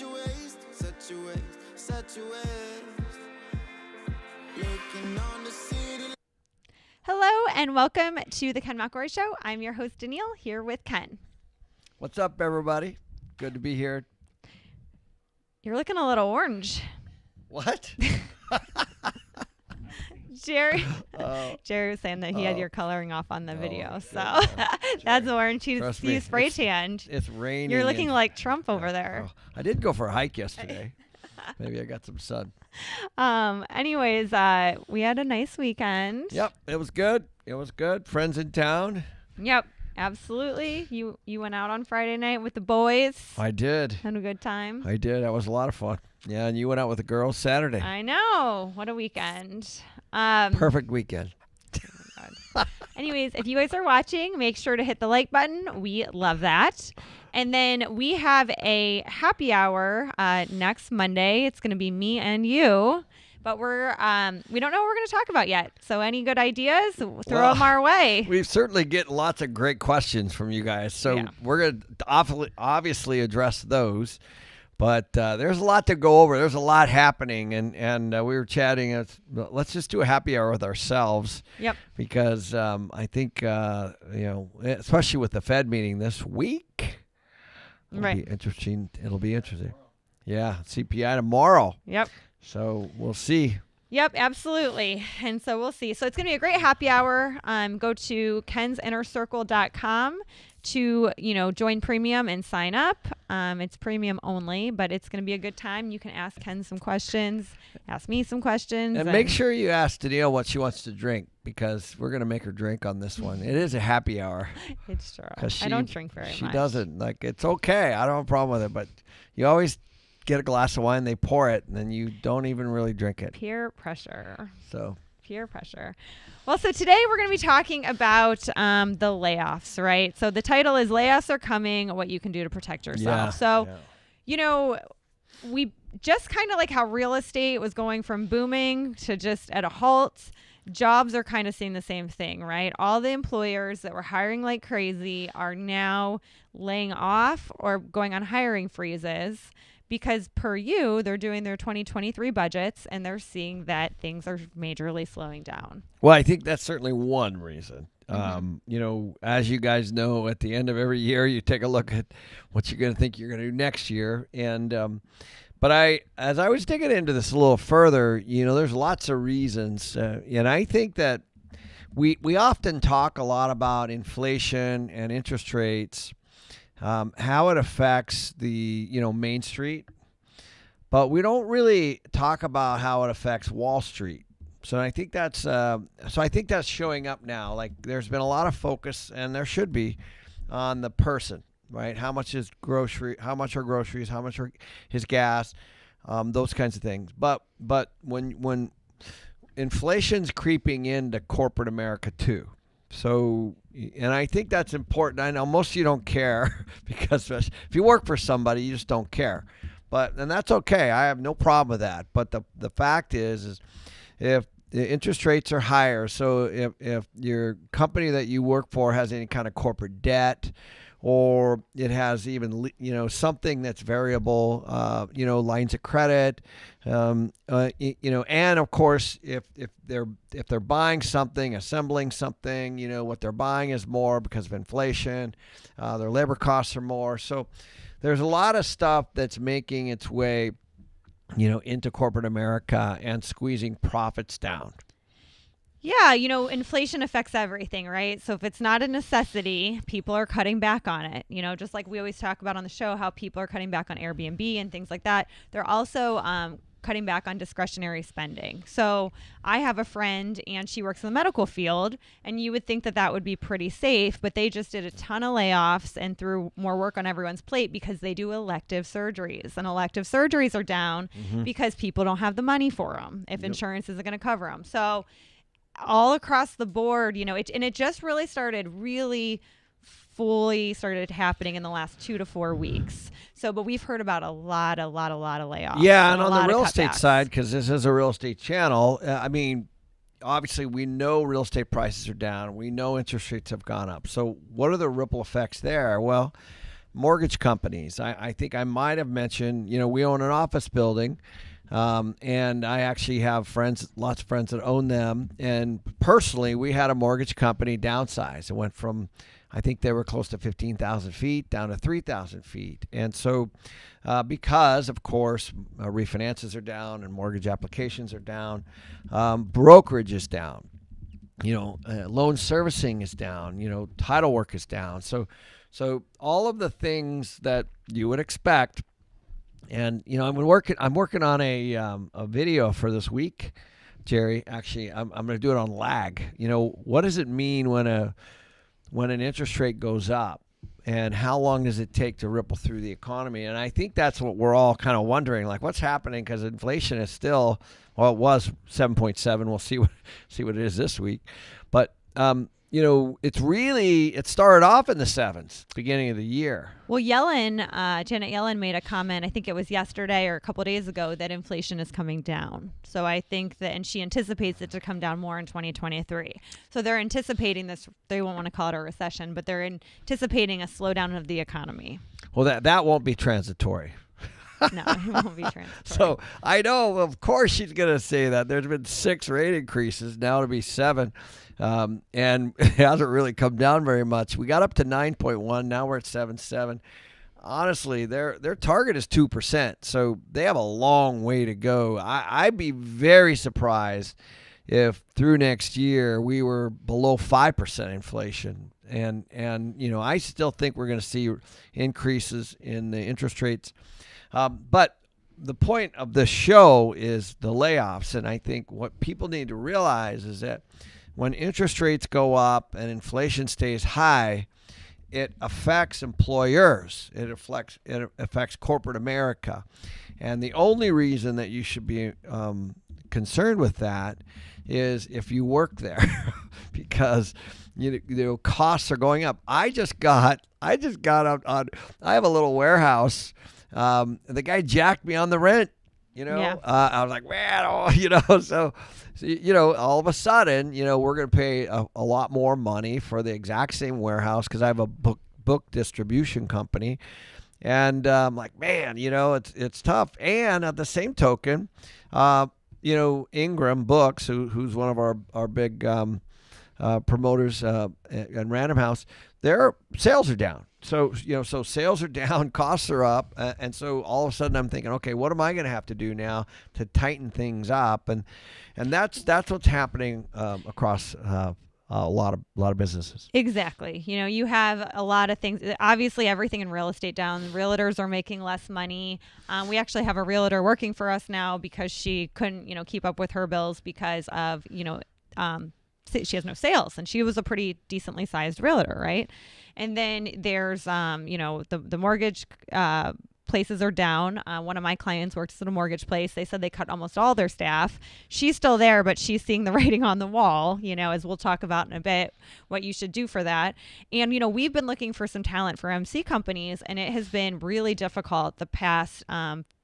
your waist, set your waist, set your waist. Looking on the city. Hello and welcome to the Ken McElroy Show. I'm your host Danille, here with Ken. What's up, everybody? Good to be here. You're looking a little orange. What? Jerry was saying that he had your coloring off on the video, so that's orange. You spray tanned. It's raining. You're looking like Trump over there. I did go for a hike yesterday. Maybe I got some sun. Anyways, we had a nice weekend. Yep, it was good. Friends in town. Yep, absolutely. You went out on Friday night with the boys. I did. Had a good time. I did. That was a lot of fun. Yeah, and you went out with the girls Saturday. I know. What a weekend. Perfect weekend. Anyways, if you guys are watching, make sure to hit the like button. We love that. And then we have a happy hour next Monday. It's going to be me and you, but we don't know what we're going to talk about yet. So any good ideas, throw them our way. We've certainly get lots of great questions from you guys. So we're going to obviously address those. But there's a lot to go over. There's a lot happening, and we were chatting. Let's just do a happy hour with ourselves. Yep. Because I think especially with the Fed meeting this week, it'll be interesting. It'll be interesting. Yeah, CPI tomorrow. Yep. So we'll see. Yep, absolutely. And so we'll see. So it's going to be a great happy hour. Go to kensinnercircle.com to, join premium and sign up. It's premium only, but it's going to be a good time. You can ask Ken some questions, ask me some questions. And make sure you ask Danille what she wants to drink, because we're going to make her drink on this one. It is a happy hour. It's true. I don't drink very much. She doesn't. It's okay. I don't have a problem with it, but you always get a glass of wine, they pour it, and then you don't even really drink it. Peer pressure. Peer pressure. Well, so today we're going to be talking about the layoffs, right? So the title is Layoffs Are Coming, What You Can Do to Protect Yourself. We just kind of like how real estate was going from booming to just at a halt. Jobs are kind of seeing the same thing, right? All the employers that were hiring like crazy are now laying off or going on hiring freezes, because they're doing their 2023 budgets and they're seeing that things are majorly slowing down. Well, I think that's certainly one reason. As you guys know, at the end of every year, you take a look at what you're going to think you're going to do next year. And as I was digging into this a little further, there's lots of reasons. And I think that we often talk a lot about inflation and interest rates, how it affects the, Main Street, but we don't really talk about how it affects Wall Street. So I think that's showing up now. Like, there's been a lot of focus, and there should be, on the person, right? How much are groceries? How much are his gas? Those kinds of things. But when inflation's creeping into corporate America too. So, and I think that's important. I know most of you don't care, because if you work for somebody, you just don't care. And that's okay. I have no problem with that. But the fact is if the interest rates are higher, so if your company that you work for has any kind of corporate debt, or it has even, something that's variable, lines of credit, and of course, if they're buying something, assembling something, what they're buying is more because of inflation, their labor costs are more. So there's a lot of stuff that's making its way, into corporate America and squeezing profits down. Yeah, inflation affects everything, right? So if it's not a necessity, people are cutting back on it. Just like we always talk about on the show, how people are cutting back on Airbnb and things like that. They're also cutting back on discretionary spending. So I have a friend, and she works in the medical field, and you would think that would be pretty safe, but they just did a ton of layoffs and threw more work on everyone's plate because they do elective surgeries, and elective surgeries are down because people don't have the money for them if insurance isn't going to cover them. So all across the board, it just really started fully started happening in the last 2 to 4 weeks. So, but we've heard about a lot of layoffs. Yeah, and on the real estate side, because this is a real estate channel, obviously we know real estate prices are down. We know interest rates have gone up. So what are the ripple effects there? Well, mortgage companies. I think I might have mentioned, we own an office building. And I actually have lots of friends that own them. And personally, we had a mortgage company downsize. It went from, I think they were close to 15,000 feet down to 3,000 feet. And so because, of course, refinances are down and mortgage applications are down, brokerage is down, loan servicing is down, title work is down. So all of the things that you would expect. And I'm working on a video for this week, Jerry. Actually, I'm going to do it on lag. What does it mean when an interest rate goes up, and how long does it take to ripple through the economy? And I think that's what we're all kind of wondering, like what's happening, because inflation is still, it was 7.7. We'll see what it is this week, but it started off in the sevens, beginning of the year. Well, Janet Yellen made a comment, I think it was yesterday or a couple of days ago, that inflation is coming down. So I think that, and she anticipates it to come down more in 2023. So they're anticipating this, they won't want to call it a recession, but they're anticipating a slowdown of the economy. Well, that won't be transitory. No, it won't be transitory. So I know, of course, she's going to say that. There's been 6 rate increases, now to be 7. And it hasn't really come down very much. We got up to 9.1. Now we're at 7.7. Honestly, their target is 2%. So they have a long way to go. I'd be very surprised if through next year we were below 5% inflation. And I still think we're going to see increases in the interest rates. But the point of the show is the layoffs. And I think what people need to realize is that when interest rates go up and inflation stays high, it affects employers. It affects corporate America. And the only reason that you should be concerned with that is if you work there, because costs are going up. I just got out on. I have a little warehouse. The guy jacked me on the rent. Yeah. I was like, man, so all of a sudden, we're going to pay a lot more money for the exact same warehouse because I have a book distribution company. And I'm like, man, it's tough. And at the same token, Ingram Books, who's one of our big promoters at Random House, their sales are down. So sales are down, costs are up, and so all of a sudden I'm thinking, okay, what am I going to have to do now to tighten things up? And that's what's happening across a lot of businesses. Exactly. You have a lot of things. Obviously, everything in real estate down. Realtors are making less money. We actually have a realtor working for us now because she couldn't, keep up with her bills because of, she has no sales, and she was a pretty decently sized realtor, right? And then there's, the mortgage places are down. One of my clients works at a mortgage place. They said they cut almost all their staff. She's still there, but she's seeing the writing on the wall, as we'll talk about in a bit, what you should do for that. And, we've been looking for some talent for MC companies, and it has been really difficult the past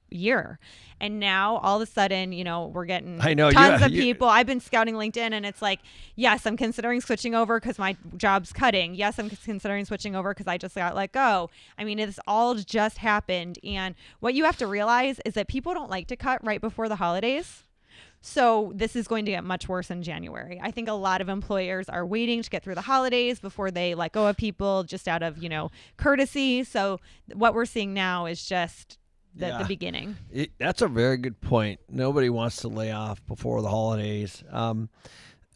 year. And now all of a sudden, we're getting tons of people. I've been scouting LinkedIn, and it's like, yes, I'm considering switching over because my job's cutting. Yes, I'm considering switching over because I just got let go. I mean, it's all just happened. And what you have to realize is that people don't like to cut right before the holidays. So this is going to get much worse in January. I think a lot of employers are waiting to get through the holidays before they let go of people just out of, courtesy. So what we're seeing now is just the beginning. That's a very good point. Nobody wants to lay off before the holidays.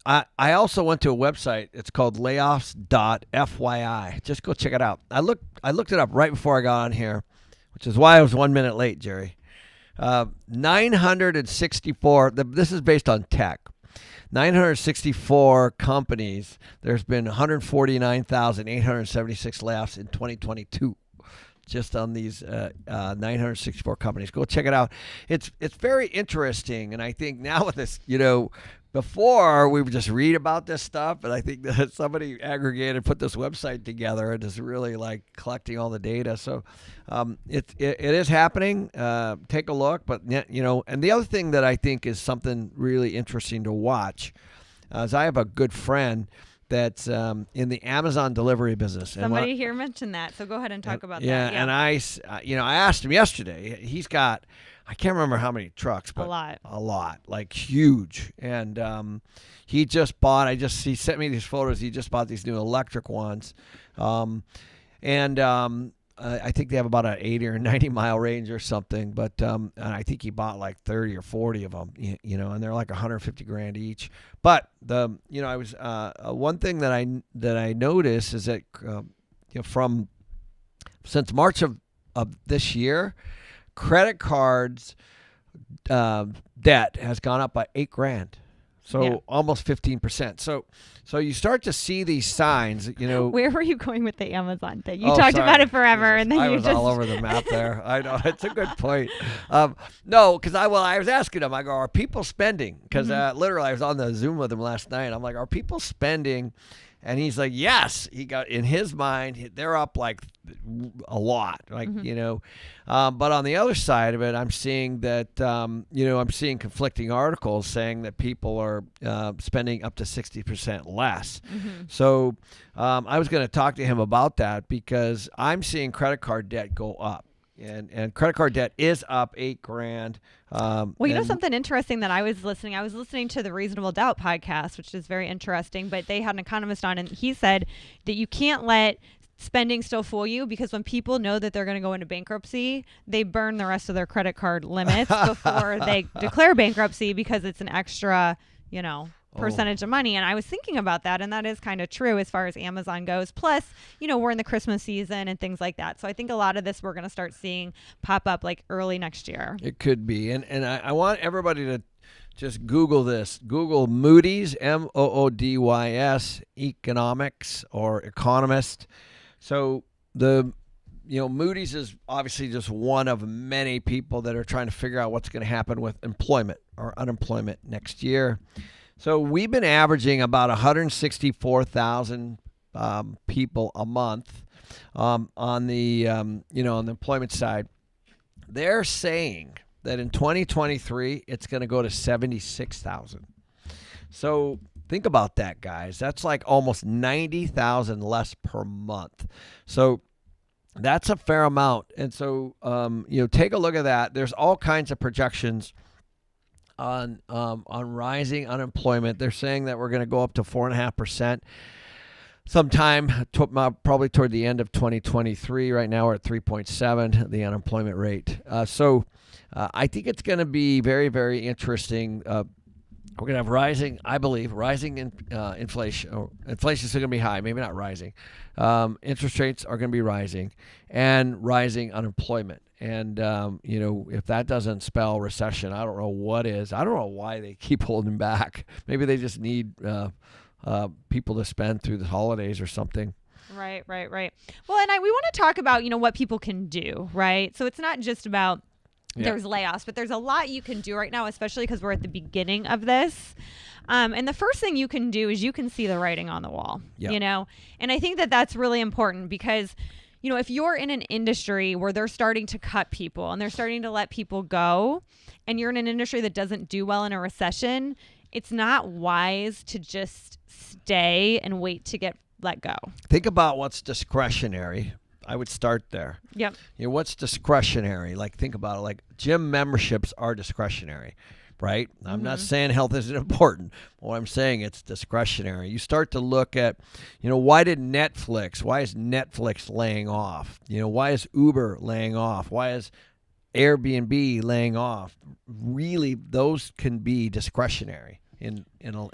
I also went to a website. It's called layoffs.fyi. Just go check it out. I looked it up right before I got on here, which is why I was 1 minute late, Jerry. 964. This is based on tech. 964 companies. There's been 149,876 layoffs in 2022. Just on these 964 companies. Go check it out. It's very interesting, and I think now with this, before we would just read about this stuff, and I think that somebody aggregated, put this website together, and is really like collecting all the data. So it is happening. Take a look, but and the other thing that I think is something really interesting to watch is I have a good friend that's in the Amazon delivery business. Somebody here mentioned that, so go ahead and talk about that. Yeah, and I asked him yesterday. He's got, I can't remember how many trucks, but a lot, like huge. And he just bought. He sent me these photos. He just bought these new electric ones, I think they have about an 80 or 90 mile range or something, but and I think he bought like 30 or 40 of them, and they're like $150,000 each. But I was one thing that I noticed is that since March of this year, credit cards debt has gone up by $8,000. So almost 15%. So you start to see these signs, Where were you going with the Amazon thing? You talked about it forever, and then I was all over the map there. I know, it's a good point. No, because I was asking him. I go, are people spending? Because literally, I was on the Zoom with him last night. I'm like, are people spending? And he's like, yes. He got, in his mind, they're up like a lot, but on the other side of it, I'm seeing that I'm seeing conflicting articles saying that people are spending up to 60% less. So I was going to talk to him about that because I'm seeing credit card debt go up. And credit card debt is up $8,000. Well, something interesting that I was listening to the Reasonable Doubt podcast, which is very interesting, but they had an economist on, and he said that you can't let spending still fool you, because when people know that they're going to go into bankruptcy, they burn the rest of their credit card limits before they declare bankruptcy, because it's an extra, percentage of money. And I was thinking about that, and that is kind of true as far as Amazon goes. Plus, we're in the Christmas season and things like that. So I think a lot of this we're going to start seeing pop up like early next year. It could be. And I want everybody to just Google this. Google Moody's, Moodys, economics or economist. So Moody's is obviously just one of many people that are trying to figure out what's going to happen with employment or unemployment next year. So we've been averaging about 164,000 people a month on the on the employment side. They're saying that in 2023 it's going to go to 76,000. So think about that, guys. That's like almost 90,000 less per month. So that's a fair amount. And so take a look at that. There's all kinds of projections on rising unemployment. They're saying that we're going to go up to 4.5% sometime, probably toward the end of 2023. Right now we're at 3.7, the unemployment rate. So I think it's going to be very, very interesting. We're going to have rising inflation. Inflation is still going to be high, maybe not rising. Interest rates are going to be rising, and rising unemployment. And, if that doesn't spell recession, I don't know what is. I don't know why they keep holding back. Maybe they just need people to spend through the holidays or something. Right. Well, and we want to talk about, what people can do, right? So it's not just about there's layoffs, but there's a lot you can do right now, especially because we're at the beginning of this. And the first thing you can do is you can see the writing on the wall, and I think that that's really important because if you're in an industry where they're starting to cut people and they're starting to let people go, and you're in an industry that doesn't do well in a recession, it's not wise to just stay and wait to get let go. Think about what's discretionary. I would start there. Yep. What's discretionary? Like, think about it. Like, gym memberships are discretionary, right? I'm not saying health isn't important. What I'm saying, it's discretionary. You start to look at, why is Netflix laying off? Why is Uber laying off? Why is Airbnb laying off? Really, those can be discretionary in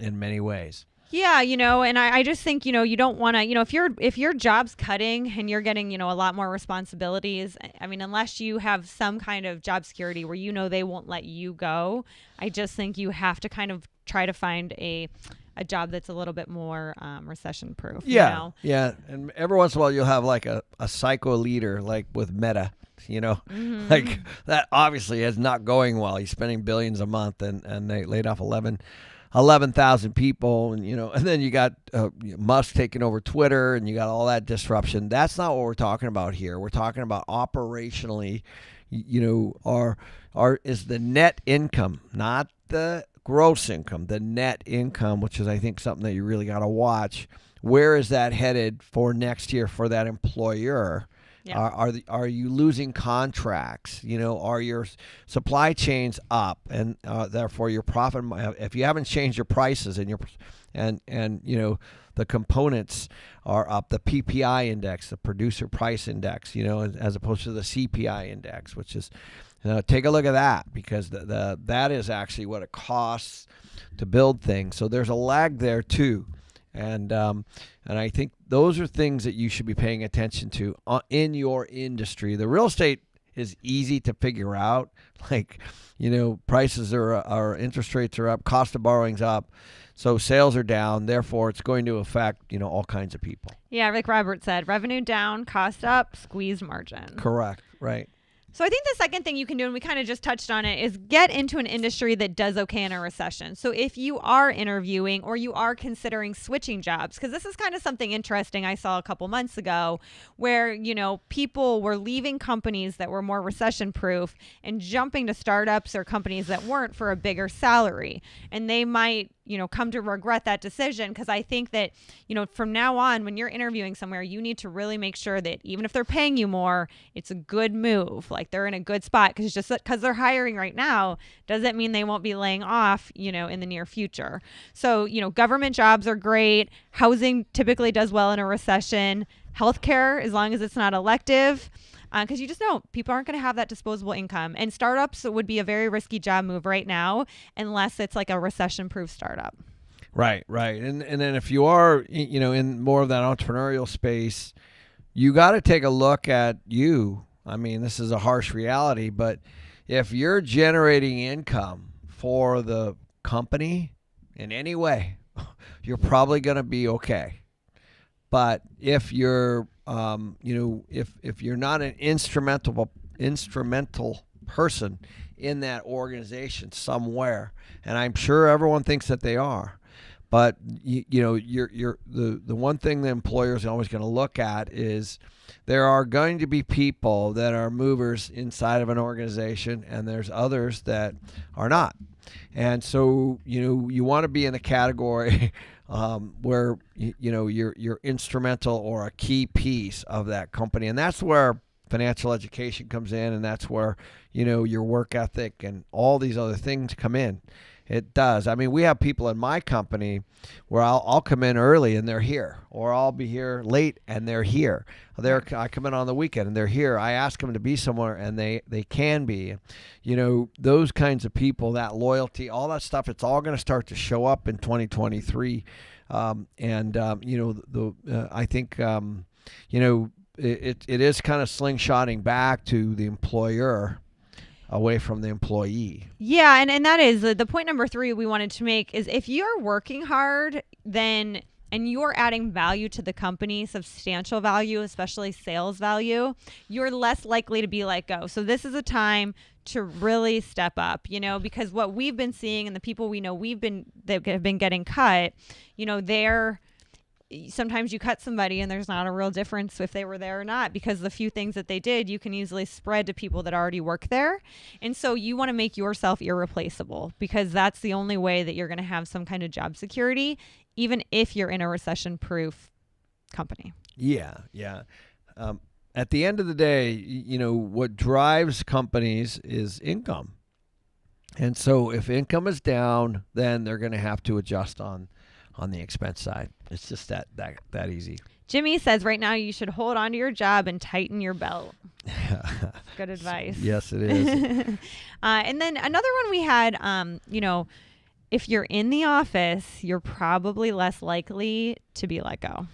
many ways. Yeah, and I just think, you don't want to, if your job's cutting and you're getting, a lot more responsibilities, I mean, unless you have some kind of job security where they won't let you go, I just think you have to kind of try to find a job that's a little bit more recession proof. Yeah. And every once in a while you'll have like a psycho leader, like with Meta. Like that obviously is not going well. He's spending billions a month, and they laid off 11,000 people, and and then you got Musk taking over Twitter, and you got all that disruption. That's not what we're talking about here. We're talking about operationally, is the net income, not the gross income, the net income, which is I think something that you really got to watch. where is that headed for next year for that employer? Yeah. Are you losing contracts? Are your supply chains up, and therefore your profit? If you haven't changed your prices and the components are up, the PPI index, the producer price index, as opposed to the CPI index, which is take a look at that, because that is actually what it costs to build things. So there's a lag there too. And I think those are things that you should be paying attention to in your industry. The real estate is easy to figure out. Prices are interest rates are up, cost of borrowing's up, so sales are down. Therefore, it's going to affect all kinds of people. Yeah, like Robert said, revenue down, cost up, squeeze margin. Correct. Right. So I think the second thing you can do, and we kind of just touched on it, is get into an industry that does okay in a recession. So if you are interviewing or you are considering switching jobs, because this is kind of something interesting I saw a couple months ago where, people were leaving companies that were more recession proof and jumping to startups or companies that weren't for a bigger salary. And they might come to regret that decision, because I think that, from now on, when you're interviewing somewhere, you need to really make sure that even if they're paying you more, it's a good move. Like, they're in a good spot, because just because they're hiring right now doesn't mean they won't be laying off, in the near future. So, government jobs are great. Housing typically does well in a recession. Healthcare, as long as it's not elective. Because you just know people aren't going to have that disposable income. And startups would be a very risky job move right now, unless it's like a recession-proof startup. Right. And then if you are, in more of that entrepreneurial space, you got to take a look at you. I mean, this is a harsh reality, but if you're generating income for the company in any way, you're probably going to be okay. But if you're if you're not an instrumental person in that organization somewhere, and I'm sure everyone thinks that they are, but you're the one thing the employer is always going to look at is there are going to be people that are movers inside of an organization, and there's others that are not. And so you want to be in a category where you're instrumental or a key piece of that company, and that's where financial education comes in, and that's where your work ethic and all these other things come in. It does. I mean, we have people in my company where I'll come in early and they're here, or I'll be here late and they're here. I come in on the weekend and they're here. I ask them to be somewhere and they can be. Those kinds of people, that loyalty, all that stuff, it's all going to start to show up in 2023. I think, it is kind of slingshotting back to the employer away from the employee. Yeah, and that is the point number 3 we wanted to make is if you're working hard, then and you're adding value to the company, substantial value, especially sales value, you're less likely to be let go. So this is a time to really step up, because what we've been seeing and the people we know that have been getting cut, sometimes you cut somebody and there's not a real difference if they were there or not, because the few things that they did, you can easily spread to people that already work there. And so you want to make yourself irreplaceable, because that's the only way that you're going to have some kind of job security, even if you're in a recession-proof company. Yeah. At the end of the day, what drives companies is income. And so if income is down, then they're going to have to adjust on the expense side. It's just that easy. Jimmy says right now you should hold on to your job and tighten your belt. Good advice. Yes, it is. And then another one we had, if you're in the office, you're probably less likely to be let go.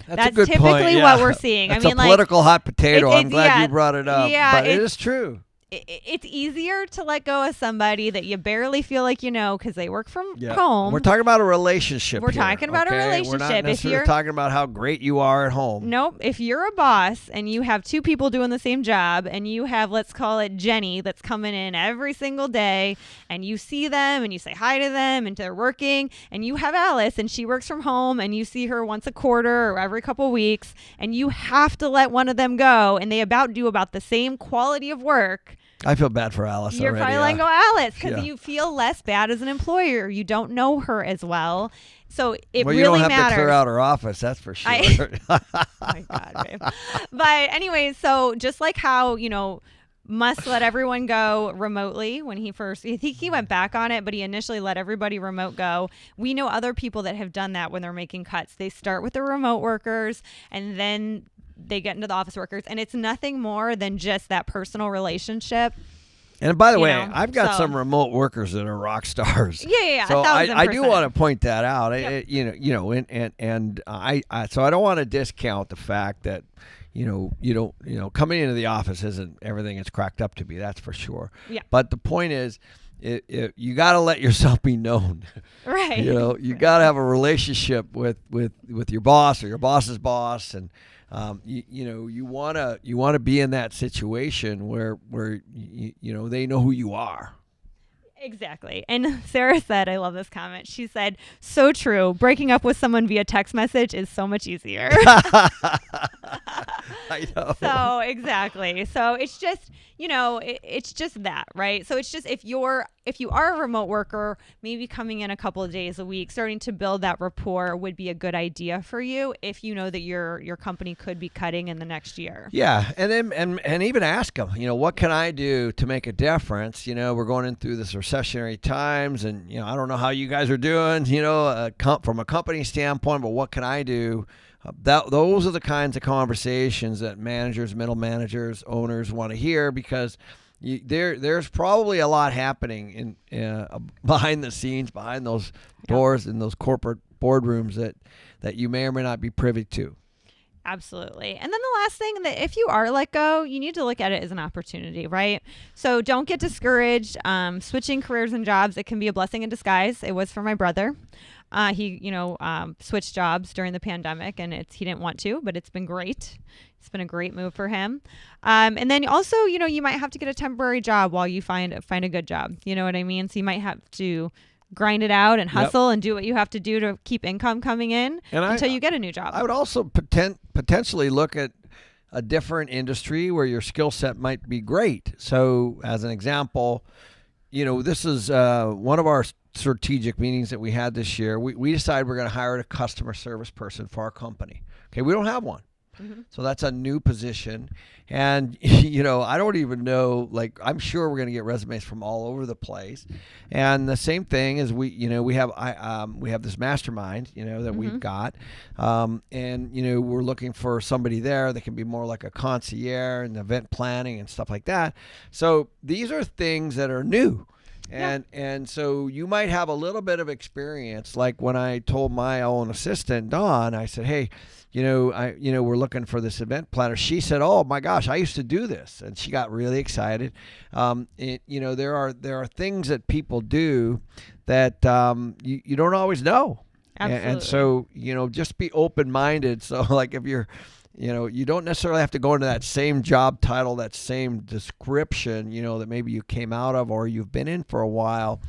That's a good typically point. Yeah. what we're seeing. That's a political hot potato. I'm glad you brought it up. Yeah, but it is true. It's easier to let go of somebody that you barely feel like because they work from home. We're talking about a relationship. We're talking about a relationship. We're not necessarily talking about how great you are at home. Nope. If you're a boss and you have 2 people doing the same job and you have, let's call it Jenny, that's coming in every single day, and you see them and you say hi to them and they're working, and you have Alice and she works from home and you see her once a quarter or every couple weeks, and you have to let one of them go and they do about the same quality of work. I feel bad for Alice You're already. probably letting go Alice because you feel less bad as an employer. You don't know her as well. So it well, really you don't have matters. to clear out her office, that's for sure. Oh my God, babe. But anyway, so just like how, Musk let everyone go remotely when I think he went back on it, but he initially let everybody remote go. We know other people that have done that when they're making cuts. They start with the remote workers and then they get into the office workers. And it's nothing more than just that personal relationship. And by the way, I've got some remote workers that are rock stars. Yeah. So I do 1,000%. want to point that out. Yep. So I don't want to discount the fact that coming into the office isn't everything it's cracked up to be. That's for sure. Yeah. But the point is, you got to let yourself be known. Right. You got to have a relationship with your boss or your boss's boss, and you want to be in that situation where they know who you are. Exactly. And Sarah said, I love this comment. She said, so true. Breaking up with someone via text message is so much easier. I know. So exactly. So it's just, it's just that, right? So it's just if you are a remote worker, maybe coming in a couple of days a week, starting to build that rapport would be a good idea for you if you know that your company could be cutting in the next year. Yeah, and then and even ask them, what can I do to make a difference? We're going in through this recessionary times, and I don't know how you guys are doing, from a company standpoint, but what can I do? Those are the kinds of conversations that managers, middle managers, owners want to hear, because there's probably a lot happening in behind the scenes, behind those doors in those corporate boardrooms that you may or may not be privy to. Absolutely. And then the last thing, that if you are let go, you need to look at it as an opportunity, right? So don't get discouraged. Switching careers and jobs, it can be a blessing in disguise. It was for my brother. He switched jobs during the pandemic, and he didn't want to, but it's been great. It's been a great move for him. And then also, you might have to get a temporary job while you find a good job. You know what I mean? So you might have to grind it out and hustle and do what you have to do to keep income coming in until you get a new job. I would also potentially look at a different industry where your skill set might be great. So as an example, this is one of our strategic meetings that we had this year. We decided we're going to hire a customer service person for our company. Okay, we don't have one. Mm-hmm. So that's a new position. And, I don't even know, I'm sure we're going to get resumes from all over the place. And the same thing is we have this mastermind, that we've got. And, we're looking for somebody there that can be more like a concierge and event planning and stuff like that. So these are things that are new. And so you might have a little bit of experience. Like when I told my own assistant, Dawn, I said, hey, we're looking for this event planner. She said, oh my gosh, I used to do this. And she got really excited. There are things that people do that you don't always know. Absolutely. And so, just be open-minded. So like if you're, you don't necessarily have to go into that same job title, that same description, that maybe you came out of or you've been in for a while.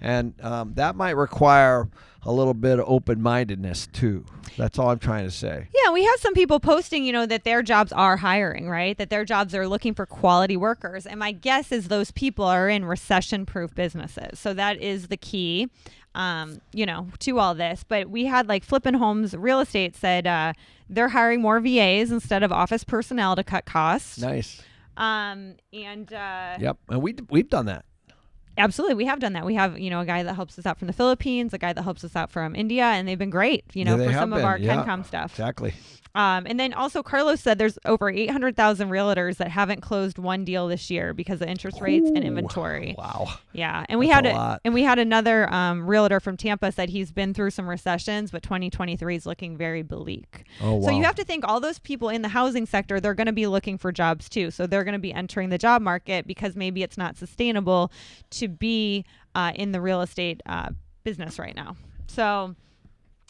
And that might require a little bit of open-mindedness too. That's all I'm trying to say. Yeah, we have some people posting, that their jobs are hiring, right? That their jobs are looking for quality workers. And my guess is those people are in recession-proof businesses. So that is the key, to all this. But we had Flippin' Homes Real Estate said they're hiring more VAs instead of office personnel to cut costs. Nice. Yep. And we've done that. Absolutely. We have done that. We have, a guy that helps us out from the Philippines, a guy that helps us out from India, and they've been great, for some of our KenCom stuff. Exactly. And then also Carlos said there's over 800,000 realtors that haven't closed one deal this year because of interest rates and inventory. Wow. Yeah. And we That's had another realtor from Tampa said he's been through some recessions, but 2023 is looking very bleak. Oh, wow. So you have to think all those people in the housing sector, they're going to be looking for jobs too. So they're going to be entering the job market because maybe it's not sustainable to be in the real estate business right now. So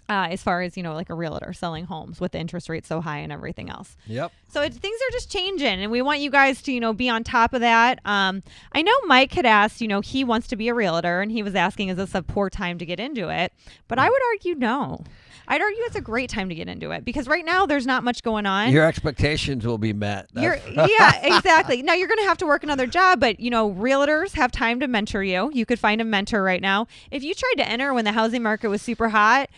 as far as, like a realtor selling homes with the interest rate so high and everything else. Yep. So things are just changing, and we want you guys to, be on top of that. I know Mike had asked, he wants to be a realtor, and he was asking, is this a poor time to get into it? But I would argue no. I'd argue it's a great time to get into it because right now there's not much going on. Your expectations will be met. Yeah, exactly. Now you're going to have to work another job, but realtors have time to mentor you. You could find a mentor right now. If you tried to enter when the housing market was super hot,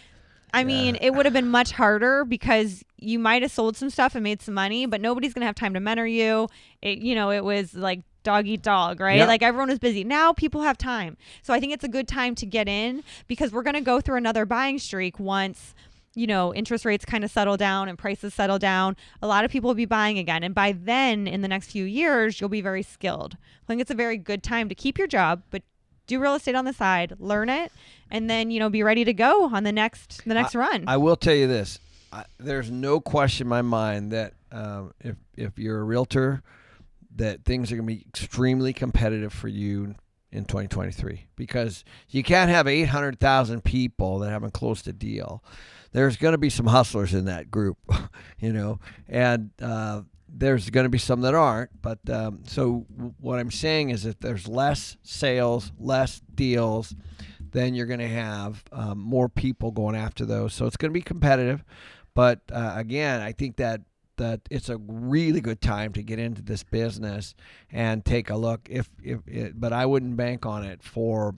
I mean, it would have been much harder because you might have sold some stuff and made some money, but nobody's going to have time to mentor you. It was like dog eat dog, right? Yep. Like everyone was busy. Now people have time. So I think it's a good time to get in because we're going to go through another buying streak once, interest rates kind of settle down and prices settle down. A lot of people will be buying again. And by then, in the next few years, you'll be very skilled. I think it's a very good time to keep your job, but do real estate on the side, learn it, and then, be ready to go on the next run. I will tell you this. There's no question in my mind that if you're a realtor, that things are going to be extremely competitive for you in 2023 because you can't have 800,000 people that haven't closed a deal. There's going to be some hustlers in that group, and there's going to be some that aren't. But so what I'm saying is if there's less sales, less deals, then you're going to have more people going after those. So it's going to be competitive. But again, I think that it's a really good time to get into this business and take a look. But I wouldn't bank on it for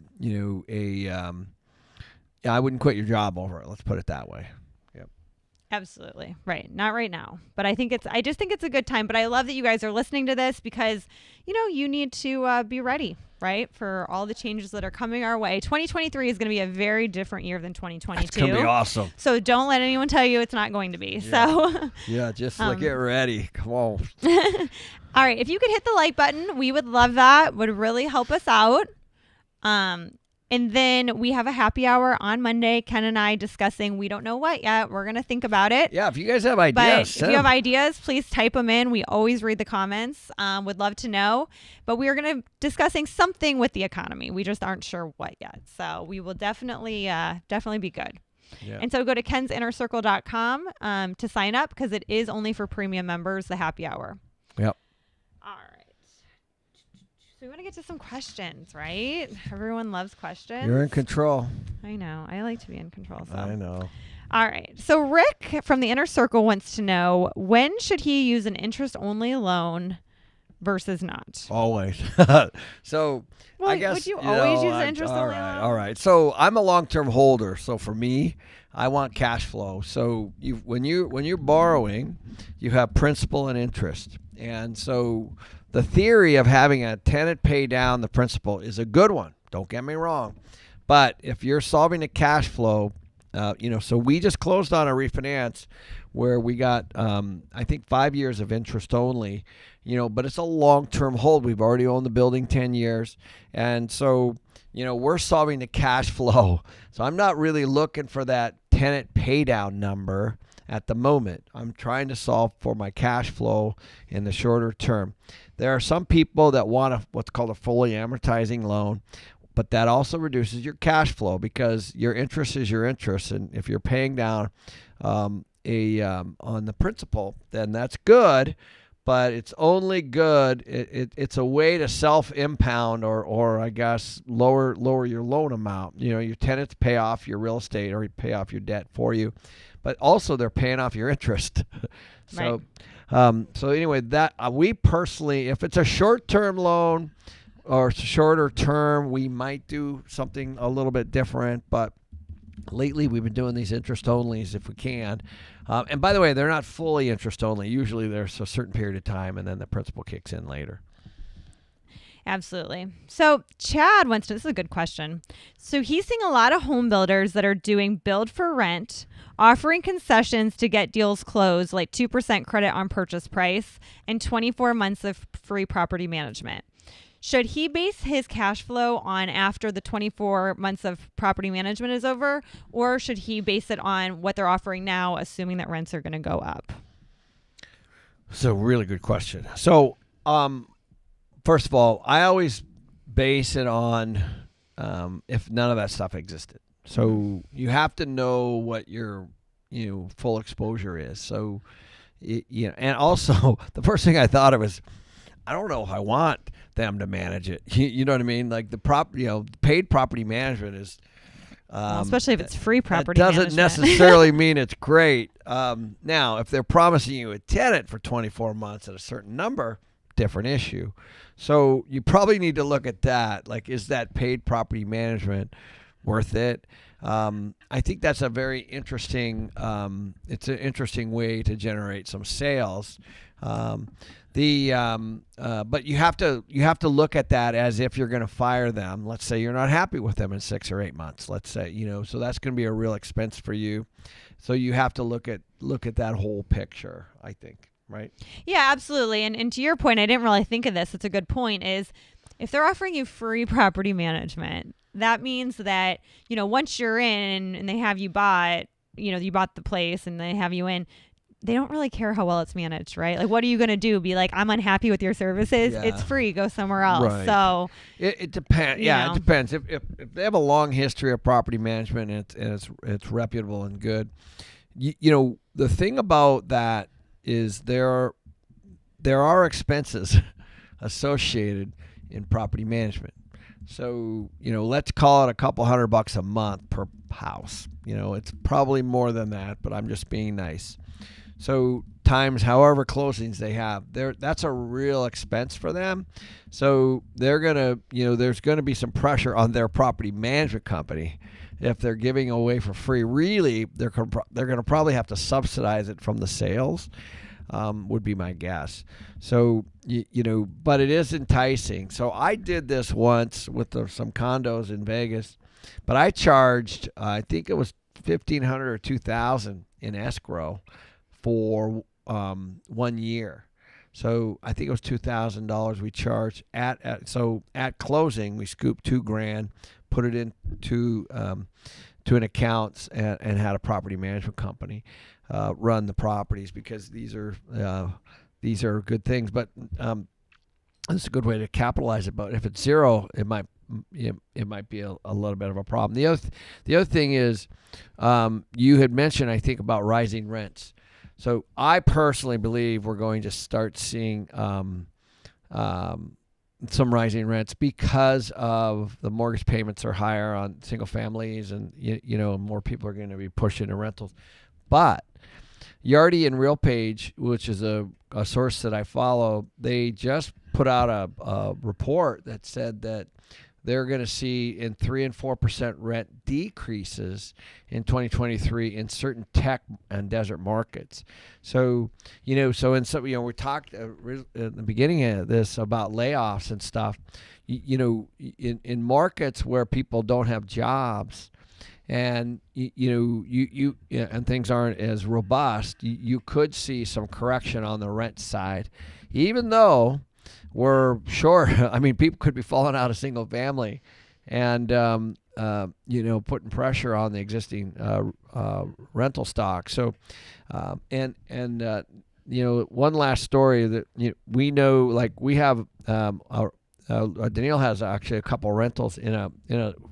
I wouldn't quit your job over it. Let's put it that way. Yep. Absolutely. Right. Not right now. But I just think it's a good time. But I love that you guys are listening to this because, you need to be ready, right, for all the changes that are coming our way. 2023 is going to be a very different year than 2022. It's going to be awesome. So don't let anyone tell you it's not going to be. Yeah. So yeah, just get ready. Come on. All right. If you could hit the like button, we would love that. Would really help us out. And then we have a happy hour on Monday. Ken and I discussing we don't know what yet. We're going to think about it. Yeah, if you guys have ideas. But if you have ideas, please type them in. We always read the comments. Would love to know. But we are going to discussing something with the economy. We just aren't sure what yet. So we will definitely be good. Yeah. And so go to kensinnercircle.com to sign up because it is only for premium members, the happy hour. Yep. All right. So we want to get to some questions, right? Everyone loves questions. You're in control. I know. I like to be in control. So. I know. All right. So Rick from the Inner Circle wants to know, when should he use an interest-only loan versus not? Always. So well, I guess would you always use an interest-only loan? All right. So I'm a long-term holder. So for me, I want cash flow. So when you're borrowing, you have principal and interest. And so the theory of having a tenant pay down the principal is a good one. Don't get me wrong. But if you're solving the cash flow, so we just closed on a refinance where we got, I think 5 years of interest only, but it's a long-term hold. We've already owned the building 10 years. And so, we're solving the cash flow. So I'm not really looking for that tenant pay down number at the moment. I'm trying to solve for my cash flow in the shorter term. There are some people that want what's called a fully amortizing loan, but that also reduces your cash flow because your interest is your interest. And if you're paying down on the principal, then that's good, but it's only good. It's a way to self-impound or I guess lower your loan amount. Your tenants pay off your real estate or pay off your debt for you, but also they're paying off your interest. So, right. So anyway, that we personally, if it's a short-term loan or shorter term, we might do something a little bit different. But lately, we've been doing these interest onlys if we can. And by the way, they're not fully interest only. Usually, there's a certain period of time, and then the principal kicks in later. Absolutely. So Chad wants to, this is a good question. So he's seeing a lot of home builders that are doing build for rent, offering concessions to get deals closed, like 2% credit on purchase price and 24 months of free property management. Should he base his cash flow on after the 24 months of property management is over, or should he base it on what they're offering now, assuming that rents are going to go up? So really good question. So, first of all, I always base it on if none of that stuff existed. So you have to know what your full exposure is. So and also the first thing I thought of is I don't know if I want them to manage it. You know what I mean? Like the paid property management is. Especially if it's free property management. That doesn't necessarily mean it's great. Now, if they're promising you a tenant for 24 months at a certain number, different issue. So you probably need to look at that. Like, is that paid property management worth it. I think that's a very interesting. It's an interesting way to generate some sales. But you have to look at that as if you're going to fire them. Let's say you're not happy with them in 6 or 8 months. Let's say, so that's going to be a real expense for you. So you have to look at that whole picture, I think, right? Yeah, absolutely. And to your point, I didn't really think of this. It's a good point. Is if they're offering you free property management, that means that once you're in and they have you bought, you bought the place and they have you in. They don't really care how well it's managed, right? Like, what are you going to do? Be like, I'm unhappy with your services. Yeah. It's free. Go somewhere else. Right. So it depends. Yeah, it depends. If they have a long history of property management and it's reputable and good, the thing about that is there are expenses associated in property management. So, let's call it a couple $100 a month per house. It's probably more than that, but I'm just being nice. So times however closings they have, that's a real expense for them. So they're gonna, there's gonna be some pressure on their property management company if they're giving away for free. Really, they're gonna probably have to subsidize it from the sales. Would be my guess. So but it is enticing. So I did this once with some condos in Vegas, but I charged I think it was $1,500 or $2,000 in escrow for 1 year. So I think it was $2,000 we charged at closing. We scooped $2,000, put it into to an account and had a property management company run the properties, because these are good things. But it's a good way to capitalize it. But if it's zero, it might be a little bit of a problem. The other thing is, you had mentioned, I think, about rising rents. So I personally believe we're going to start seeing some rising rents because of the mortgage payments are higher on single families, and more people are going to be pushed into rentals. But Yardi and RealPage, which is a source that I follow, they just put out a report that said that they're going to see in 3 and 4% rent decreases in 2023 in certain tech and desert markets. So, we talked at the beginning of this about layoffs and stuff. In markets where people don't have jobs, and and things aren't as robust, you could see some correction on the rent side, even though we're sure. I mean, people could be falling out of single family, and putting pressure on the existing rental stock. So, one last story that we know, like we have. Danille has actually a couple rentals in a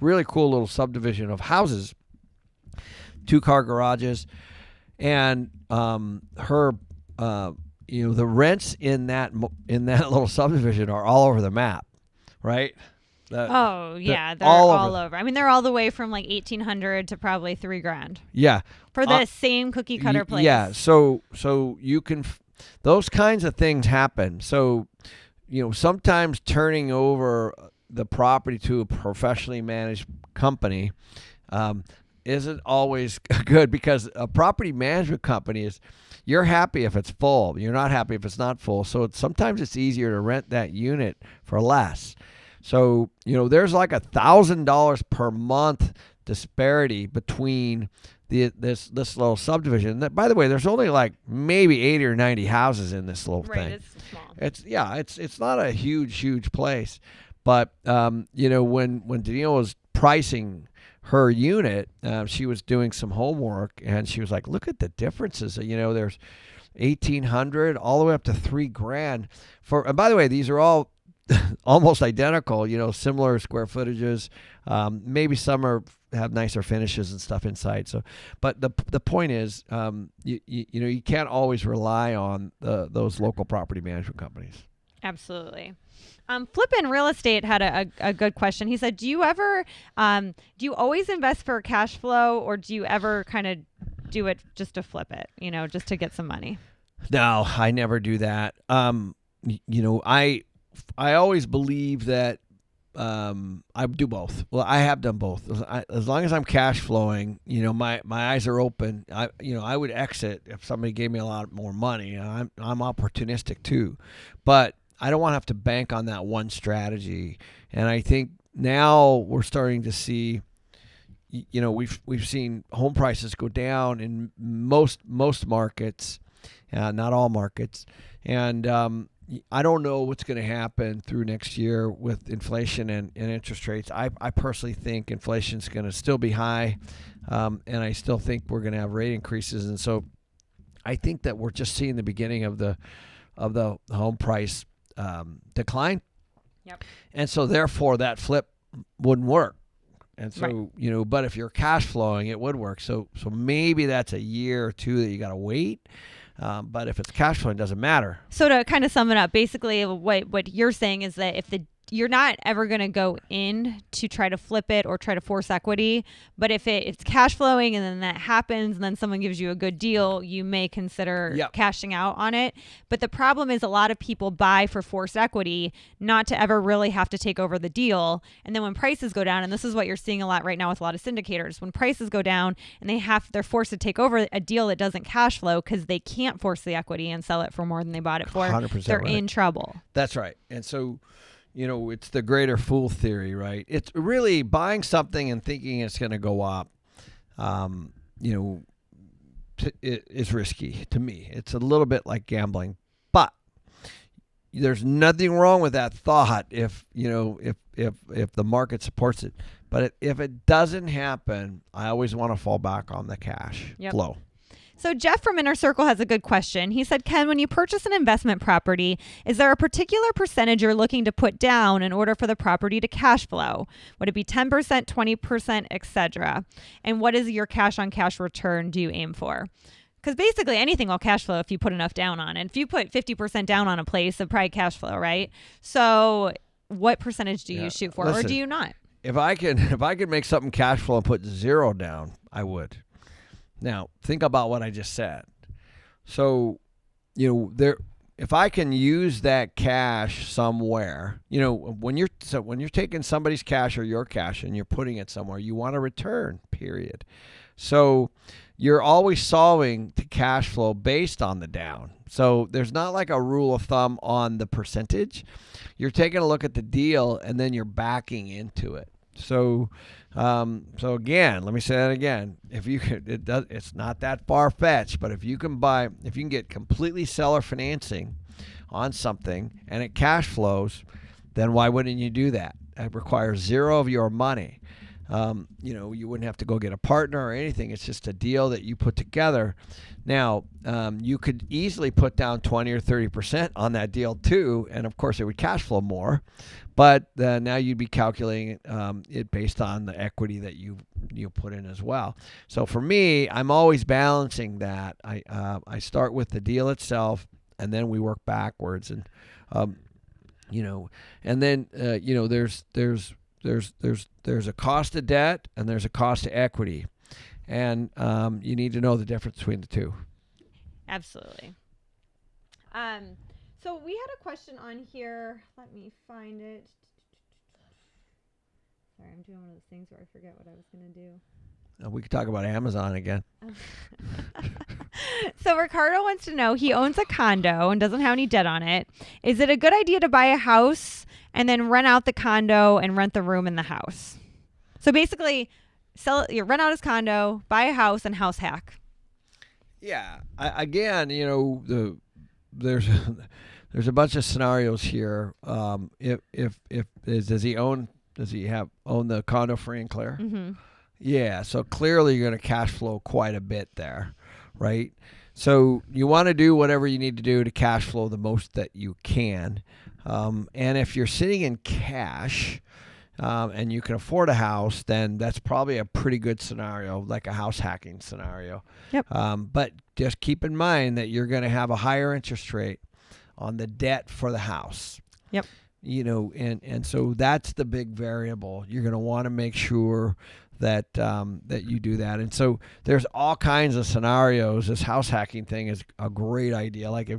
really cool little subdivision of houses, 2-car garages, and her. The rents in that little subdivision are all over the map, right? They're all over. I mean, they're all the way from like $1,800 to probably $3,000. Yeah, for the same cookie cutter place. Yeah, so you can, those kinds of things happen. So, sometimes turning over the property to a professionally managed company isn't always good, because a property management company is, you're happy if it's full. You're not happy if it's not full. So sometimes it's easier to rent that unit for less. So, there's like $1,000 per month disparity between this little subdivision. That, by the way, there's only like maybe 80 or 90 houses in this little thing. It's small. It's not a huge place. But, when Danille was pricing her unit, she was doing some homework, and she was like, look at the differences. There's $1,800 all the way up to $3,000 for, and by the way, these are all almost identical, similar square footages. Maybe some have nicer finishes and stuff inside. So, but the point is, you can't always rely on those local property management companies. Absolutely. Flippin' Real Estate had a good question. He said, do you always invest for cash flow, or do you ever kind of do it just to flip it, just to get some money? No, I never do that. I always believe that I do both. Well, I have done both. As long as I'm cash flowing, my eyes are open. I would exit if somebody gave me a lot more money. I'm opportunistic too, but I don't want to have to bank on that one strategy. And I think now we're starting to see, we've seen home prices go down in most markets, not all markets, and I don't know what's going to happen through next year with inflation and interest rates. I personally think inflation's going to still be high, and I still think we're going to have rate increases. And so I think that we're just seeing the beginning of the home price decline. Yep. And so therefore that flip wouldn't work. And so, right. But if you're cash flowing, it would work. So maybe that's a year or two that you got to wait. But if it's cash flowing, it doesn't matter. So to kind of sum it up, basically what you're saying is that you're not ever going to go in to try to flip it or try to force equity, but if it's cash flowing and then that happens and then someone gives you a good deal, you may consider cashing out on it. But the problem is a lot of people buy for forced equity, not to ever really have to take over the deal. And then when prices go down, and this is what you're seeing a lot right now with a lot of syndicators, when prices go down and they're forced to take over a deal that doesn't cash flow because they can't force the equity and sell it for more than they bought it for, 100% they're right. in trouble. That's right. And so, it's the greater fool theory, right? It's really buying something and thinking it's going to go up, it is risky to me. It's a little bit like gambling, but there's nothing wrong with that thought if the market supports it. But if it doesn't happen, I always want to fall back on the cash flow. So Jeff from Inner Circle has a good question. He said, Ken, when you purchase an investment property, is there a particular percentage you're looking to put down in order for the property to cash flow? Would it be 10%, 20%, etc.? And what is your cash on cash return do you aim for? Because basically anything will cash flow if you put enough down on it. If you put 50% down on a place, it'll probably cash flow, right? So what percentage do you shoot for, or do you not? If I could make something cash flow and put zero down, I would. Now, think about what I just said. So, if I can use that cash somewhere, when you're taking somebody's cash or your cash and you're putting it somewhere, you want a return, period. So, you're always solving the cash flow based on the down. So, there's not like a rule of thumb on the percentage. You're taking a look at the deal and then you're backing into it. So again, let me say that again. If you could, it's not that far fetched, but if you can get completely seller financing on something and it cash flows, then why wouldn't you do that? It requires zero of your money. You wouldn't have to go get a partner or anything. It's just a deal that you put together. Now, you could easily put down 20 or 30% on that deal too, and of course it would cash flow more. But now you'd be calculating it based on the equity that you put in as well. So for me, I'm always balancing that. I start with the deal itself, and then we work backwards, and and then there's a cost of debt and there's a cost of equity, and you need to know the difference between the two. Absolutely. So we had a question on here. Let me find it. Sorry, I'm doing one of those things where I forget what I was going to do. We could talk about Amazon again. So Ricardo wants to know, he owns a condo and doesn't have any debt on it. Is it a good idea to buy a house and then rent out the condo and rent the room in the house? So basically, rent out his condo, buy a house, and house hack. Yeah. There's a bunch of scenarios here. Does he own the condo free and clear? Mm-hmm. Yeah. So clearly you're going to cash flow quite a bit there, right? So you want to do whatever you need to do to cash flow the most that you can. And if you're sitting in cash and you can afford a house, then that's probably a pretty good scenario, like a house hacking scenario. Yep. But just keep in mind that you're going to have a higher interest rate on the debt for the house. Yep. And so that's the big variable. You're going to want to make sure that you do that. And so there's all kinds of scenarios. This house hacking thing is a great idea. Like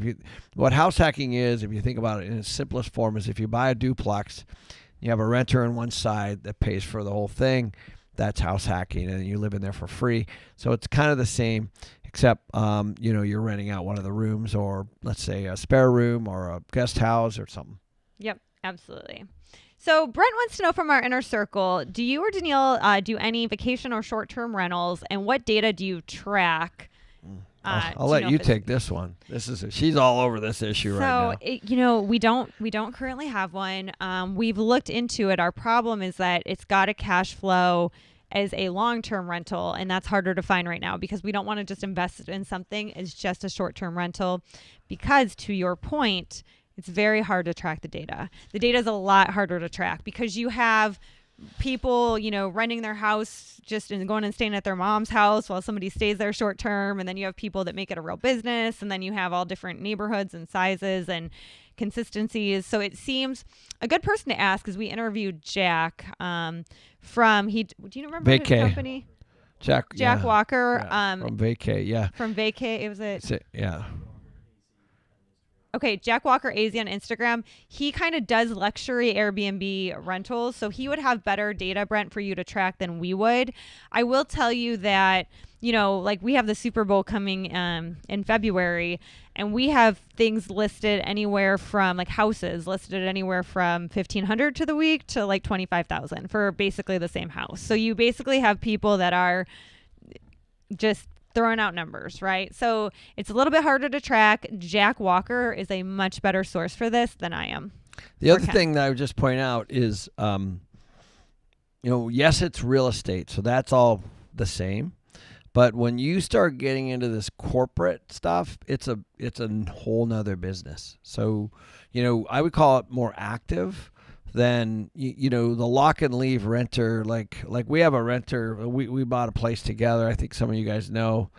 what house hacking is, if you think about it in its simplest form, is if you buy a duplex, You have a renter on one side that pays for the whole thing. That's house hacking, and you live in there for free. So it's kind of the same, except you're renting out one of the rooms, or let's say a spare room or a guest house or something. Yep, absolutely. So Brent wants to know from our inner circle, do you or Danille do any vacation or short-term rentals, and what data do you track? I'll let you take this one. She's all over this issue right So now. we don't currently have one. We've looked into it. Our problem is that it's got a cash flow as a long-term rental, and that's harder to find right now because we don't want to just invest in something as just a short-term rental, because to your point, it's very hard to track the data. The data is a lot harder to track because you have people, renting their house just and going and staying at their mom's house while somebody stays there short term. And then you have people that make it a real business. And then you have all different neighborhoods and sizes and consistencies. So it seems a good person to ask is we interviewed Jack do you remember his company? Jack Walker. Yeah, from Vacay, yeah. From Vacay, yeah. Okay, Jack Walker AZ on Instagram. He kind of does luxury Airbnb rentals, so he would have better data, Brent, for you to track than we would. I will tell you that, like we have the Super Bowl coming in February, and we have things listed anywhere from, like houses listed anywhere from $1,500 to the week to like $25,000 for basically the same house. So you basically have people that are just throwing out numbers, right? So it's a little bit harder to track. Jack Walker is a much better source for this than I am. The other thing that I would just point out is, yes, it's real estate, so that's all the same. But when you start getting into this corporate stuff, it's a whole nother business. So, I would call it more active than the lock and leave renter. Like we have a renter. We bought a place together. I think some of you guys know.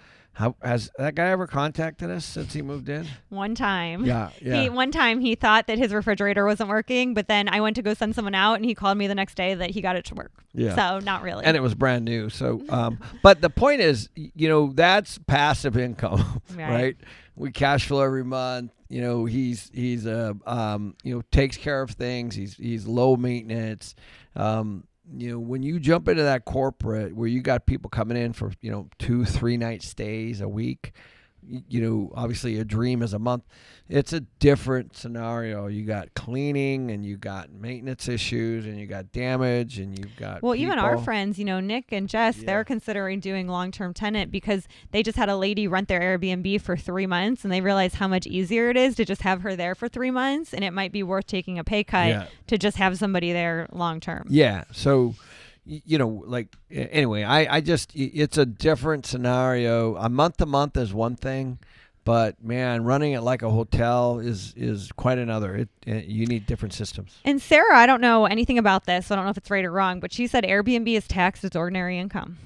Has that guy ever contacted us since he moved in? One time. Yeah. One time he thought that his refrigerator wasn't working, but then I went to go send someone out, and he called me the next day that he got it to work. Yeah. So not really. And it was brand new. So, but the point is, that's passive income, right? We cash flow every month. He's takes care of things. He's low maintenance. When you jump into that corporate where you got people coming in for 2-3 night stays a week, obviously a dream is a month. It's a different scenario. You got cleaning, and you got maintenance issues, and you got damage, and you've got even our friends, Nick and Jess, they're considering doing long-term tenant because they just had a lady rent their Airbnb for 3 months, and they realized how much easier it is to just have her there for 3 months, and it might be worth taking a pay cut to just have somebody there long-term. Yeah. So anyway, I just, it's a different scenario. A month to month is one thing, but man, running it like a hotel is quite another. You need different systems. And Sarah, I don't know anything about this, so I don't know if it's right or wrong, but she said Airbnb is taxed as ordinary income.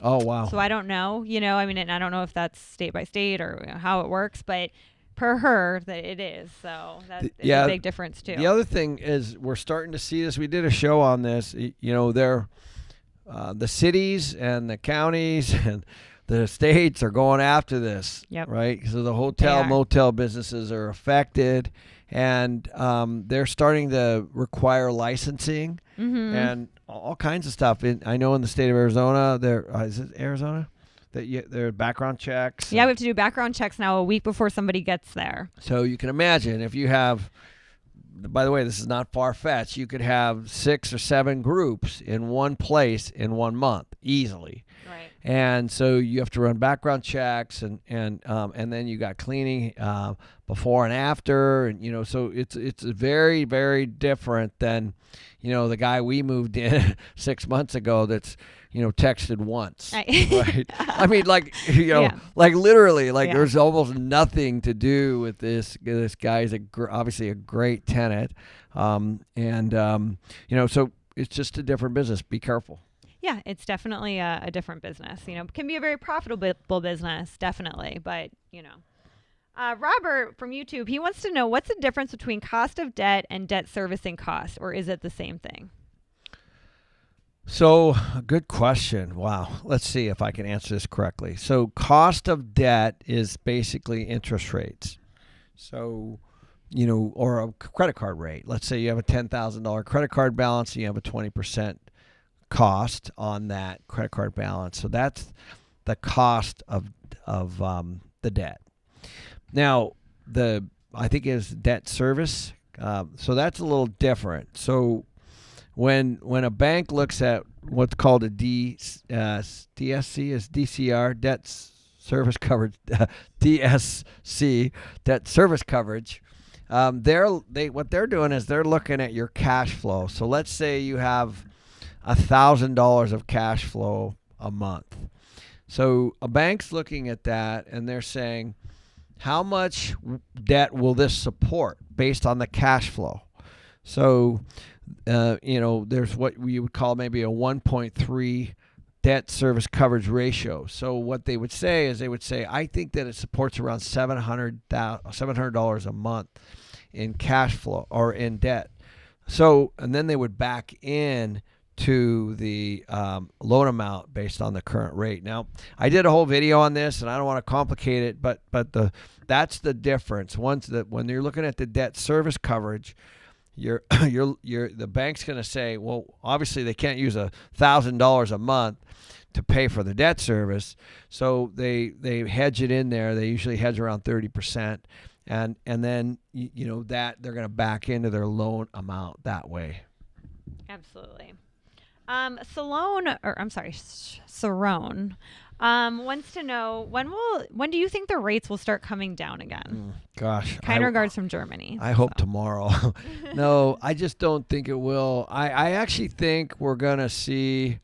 Oh, wow. So I don't know, and I don't know if that's state by state or how it works, but per her that it is. So that's a big difference too. The other thing is we're starting to see this. We did a show on this. They're the cities and the counties and the states are going after this, right? So the hotel, motel businesses are affected, and they're starting to require licensing and all kinds of stuff. I know in the state of Arizona, is it Arizona? There are background checks. Yeah, we have to do background checks now a week before somebody gets there. So you can imagine if you have, by the way, this is not far-fetched, you could have 6 or 7 groups in one place in 1 month easily. Right. And so you have to run background checks and then you got cleaning before and after, and so it's very, very different than the guy we moved in 6 months ago that's texted once, right? I mean, like literally, there's almost nothing to do with this. This guy's obviously a great tenant, so it's just a different business. Be careful. Yeah, it's definitely a different business. It can be a very profitable business, definitely, but Robert from YouTube, he wants to know what's the difference between cost of debt and debt servicing cost, or is it the same thing? So, good question. Wow. Let's see if I can answer this correctly. So, cost of debt is basically interest rates. So, or a credit card rate. Let's say you have a $10,000 credit card balance and you have a 20% cost on that credit card balance. So that's the cost of the debt. Now, I think is debt service. So that's a little different. So when a bank looks at what's called a DSC is DCR, debt service coverage, DSC, debt service coverage. What they're doing is they're looking at your cash flow. So let's say you have $1,000 of cash flow a month. So a bank's looking at that and they're saying, how much debt will this support based on the cash flow? So, there's what we would call maybe a 1.3 debt service coverage ratio. So what they would say is I think that it supports around $700 a month in cash flow or in debt. So, and then they would back in to the loan amount based on the current rate. Now, I did a whole video on this, and I don't want to complicate it, but that's the difference. When you're looking at the debt service coverage, the bank's going to say, well, obviously they can't use $1,000 a month to pay for the debt service, so they hedge it in there. They usually hedge around 30%, and then that they're going to back into their loan amount that way. Absolutely. Sarone wants to know when do you think the rates will start coming down again? Gosh. Kind regards from Germany. I hope tomorrow. No, I just don't think it will. I actually think we're going to see,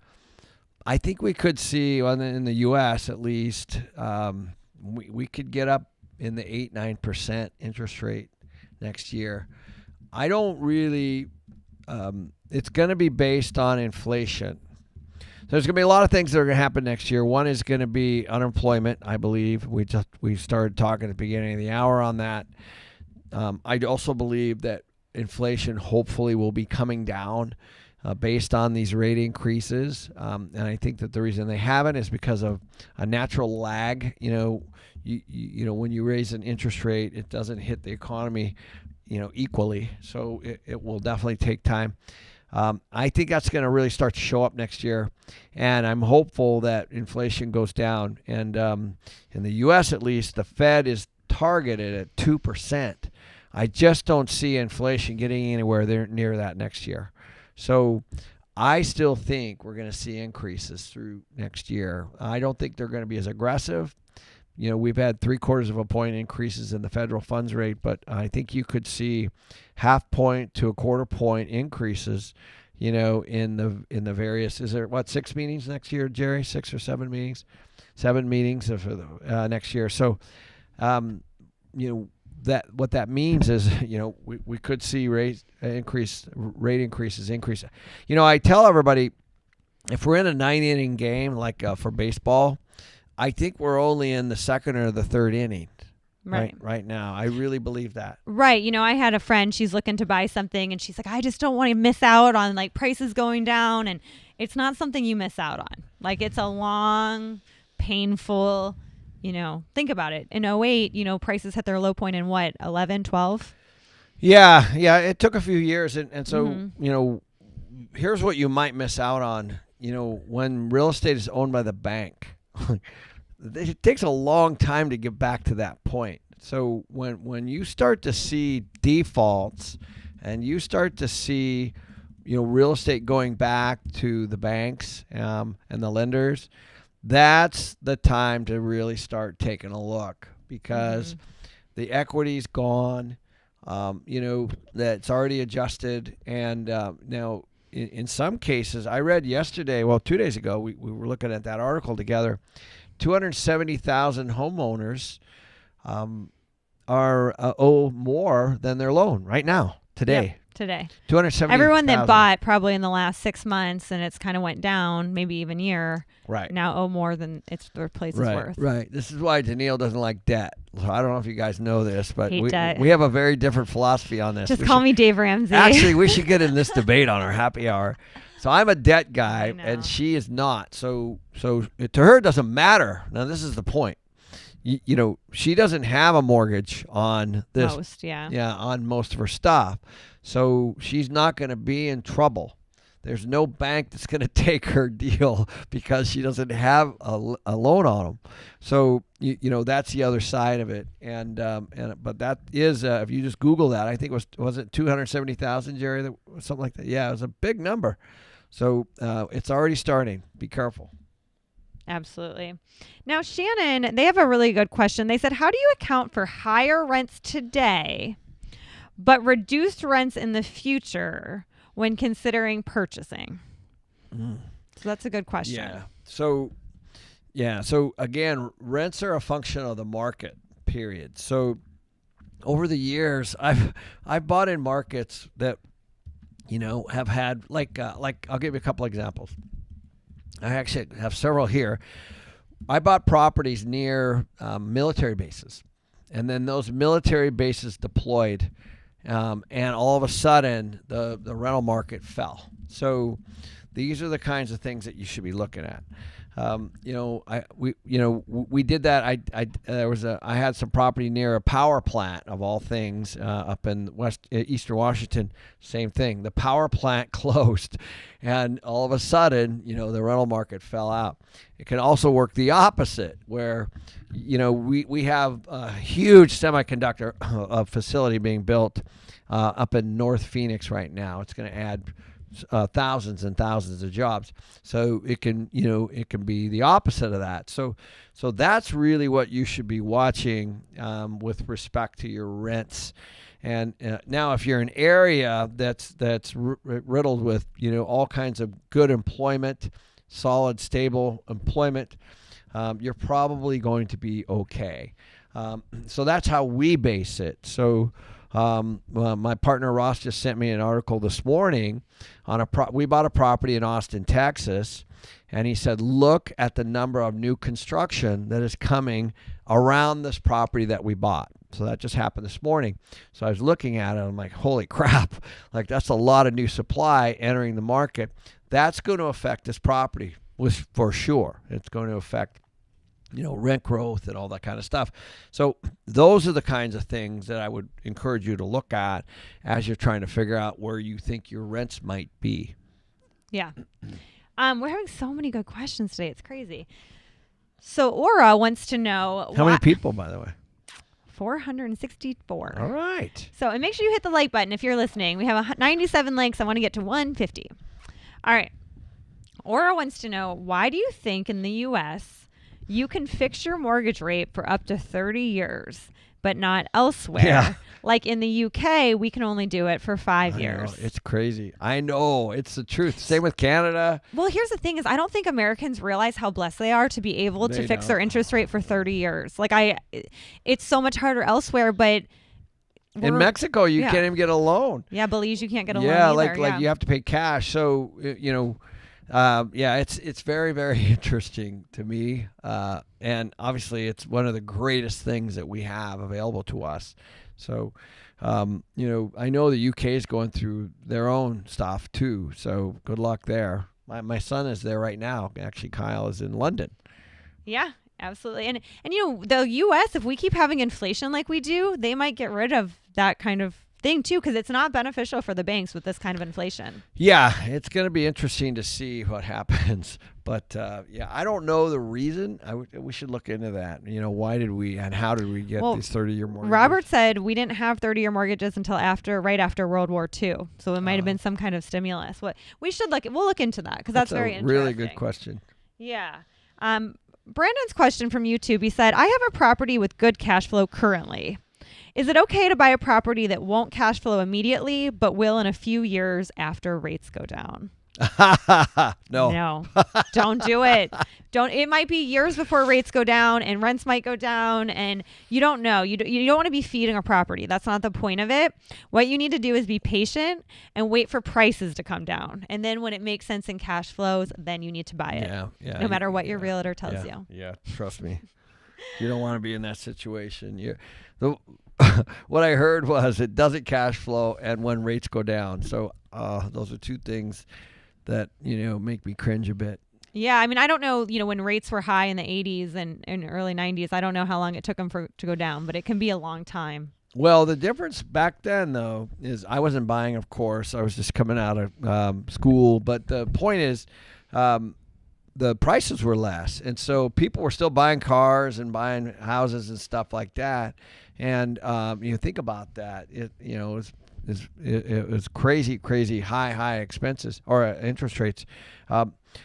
I think we could see in the U.S. at least, we could get up in the 8-9% interest rate next year. I don't really, it's going to be based on inflation. There's going to be a lot of things that are going to happen next year. One is going to be unemployment, I believe. We started talking at the beginning of the hour on that. I also believe that inflation hopefully will be coming down based on these rate increases. And I think that the reason they haven't is because of a natural lag. When you raise an interest rate, it doesn't hit the economy, equally. So it will definitely take time. I think that's going to really start to show up next year, and I'm hopeful that inflation goes down. And in the U.S. at least, the Fed is targeted at 2%. I just don't see inflation getting anywhere near that next year. So I still think we're going to see increases through next year. I don't think they're going to be as aggressive. We've had 0.75 of a point increases in the federal funds rate, but I think you could see 0.5 point to 1/4 point increases, in the various, is there 6 meetings next year, Jerry? 6 or 7 meetings? 7 meetings for the next year. So, that what that means is, we could see rate increases. I tell everybody, if we're in a 9-inning game, like for baseball, I think we're only in the second or the third inning right now. I really believe that. Right. I had a friend, she's looking to buy something and she's like, I just don't want to miss out on like prices going down. And it's not something you miss out on. Like it's a long, painful, think about it. In 2008, prices hit their low point in 11, 12? Yeah. It took a few years. And so, here's what you might miss out on. When real estate is owned by the bank, it takes a long time to get back to that point. So when you start to see defaults and you start to see, real estate going back to the banks and the lenders, that's the time to really start taking a look because the equity's gone, that's already adjusted. And now in some cases, I read yesterday, 2 days ago, we were looking at that article together. 270,000 homeowners owe more than their loan right now, today. Yep, today. 270,000. Everyone that bought probably in the last 6 months and it's kind of went down, maybe even year, right, now owe more than their place is worth. Right. This is why Danille doesn't like debt. So I don't know if you guys know this, but debt. We have a very different philosophy on this. Just call me Dave Ramsey. Actually, we should get in this debate on our happy hour. So I'm a debt guy, and she is not. So to her, it doesn't matter. Now, this is the point. she doesn't have a mortgage on this. Most, yeah. Yeah, on most of her stuff. So she's not going to be in trouble. There's no bank that's going to take her deal because she doesn't have a loan on them. So that's the other side of it. But that is if you just Google that, I think was it 270,000, Jerry, something like that. Yeah, it was a big number. So it's already starting. Be careful. Absolutely. Now, Shannon, they have a really good question. They said, how do you account for higher rents today, but reduced rents in the future when considering purchasing? So that's a good question. Yeah. So again, rents are a function of the market, period. So over the years, I've bought in markets that, have had like I'll give you a couple examples. I actually have several here. I bought properties near military bases, and then those military bases deployed, and all of a sudden the rental market fell. So these are the kinds of things that you should be looking at. We did that. I had some property near a power plant of all things up in Eastern Washington. Same thing. The power plant closed, and all of a sudden, the rental market fell out. It can also work the opposite, where we have a huge semiconductor facility being built up in North Phoenix right now. It's going to add thousands and thousands of jobs. So it can be the opposite of that. So that's really what you should be watching with respect to your rents. And now, if you're in an area that's riddled with all kinds of good employment, solid, stable employment, you're probably going to be okay. So that's how we base it. So. My partner Ross just sent me an article this morning on we bought a property in Austin, Texas, and he said, look at the number of new construction that is coming around this property that we bought. So that just happened this morning. So I was looking at it, and I'm like, holy crap, like that's a lot of new supply entering the market. That's going to affect this property for sure. It's going to affect rent growth and all that kind of stuff. So those are the kinds of things that I would encourage you to look at as you're trying to figure out where you think your rents might be. Yeah. We're having so many good questions today. It's crazy. So Aura wants to know. How many people, by the way? 464. All right. So, and make sure you hit the like button if you're listening. We have 97 likes. I want to get to 150. All right. Aura wants to know, why do you think in the U.S., you can fix your mortgage rate for up to 30 years, but not elsewhere? Yeah. Like in the UK, we can only do it for 5 years. It's crazy. I know. It's the truth. Same with Canada. Well, here's the thing is I don't think Americans realize how blessed they are to be able to fix their interest rate for 30 years. Like it's so much harder elsewhere, but in Mexico, you can't even get a loan. Yeah, Belize, you can't get a loan either. Like you have to pay cash. So, it's very, very interesting to me. And obviously it's one of the greatest things that we have available to us. So, I know the UK is going through their own stuff too. So good luck there. My son is there right now. Actually, Kyle is in London. Yeah, absolutely. And the US, if we keep having inflation like we do, they might get rid of that kind of thing too, because it's not beneficial for the banks with this kind of inflation. Yeah, it's going to be interesting to see what happens. But I don't know the reason. We should look into that. Why did we and how did we get these 30-year mortgages? Robert said we didn't have 30-year mortgages until right after World War II. So it might have been some kind of stimulus. We'll look into that because that's very interesting. Really good question. Yeah. Brandon's question from YouTube, he said, I have a property with good cash flow currently. Is it okay to buy a property that won't cash flow immediately, but will in a few years after rates go down? No, don't do it. It might be years before rates go down and rents might go down, and you don't know. You don't want to be feeding a property. That's not the point of it. What you need to do is be patient and wait for prices to come down. And then when it makes sense in cash flows, then you need to buy it. Yeah. No matter what your realtor tells you. Yeah, trust me. You don't want to be in that situation. What I heard was it doesn't cash flow and when rates go down. So those are two things that make me cringe a bit. Yeah, I mean, I don't know, when rates were high in the 80s and early 90s, I don't know how long it took them to go down, but it can be a long time. Well, the difference back then, though, is I wasn't buying, of course. I was just coming out of school. But the point is, the prices were less. And so people were still buying cars and buying houses and stuff like that. And you think about that, it was crazy high expenses or interest rates.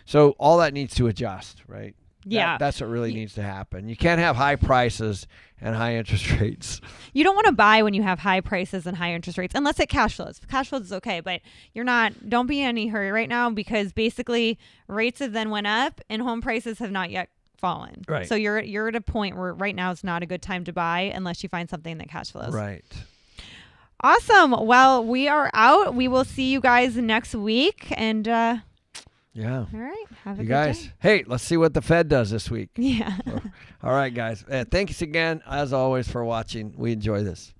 So all that needs to adjust, right? Yeah. That's what really needs to happen. You can't have high prices and high interest rates. You don't want to buy when you have high prices and high interest rates, unless it cash flows. Cash flows is okay, but don't be in any hurry right now, because basically rates have then went up and home prices have not yet fallen. Right. So you're at a point where right now is not a good time to buy unless you find something that cash flows. Right. Awesome. Well, we are out. We will see you guys next week. And yeah. All right. Have a You good guys, day. hey, let's see what the Fed does this week. Yeah. All right, guys. Thanks again, as always, for watching. We enjoy this.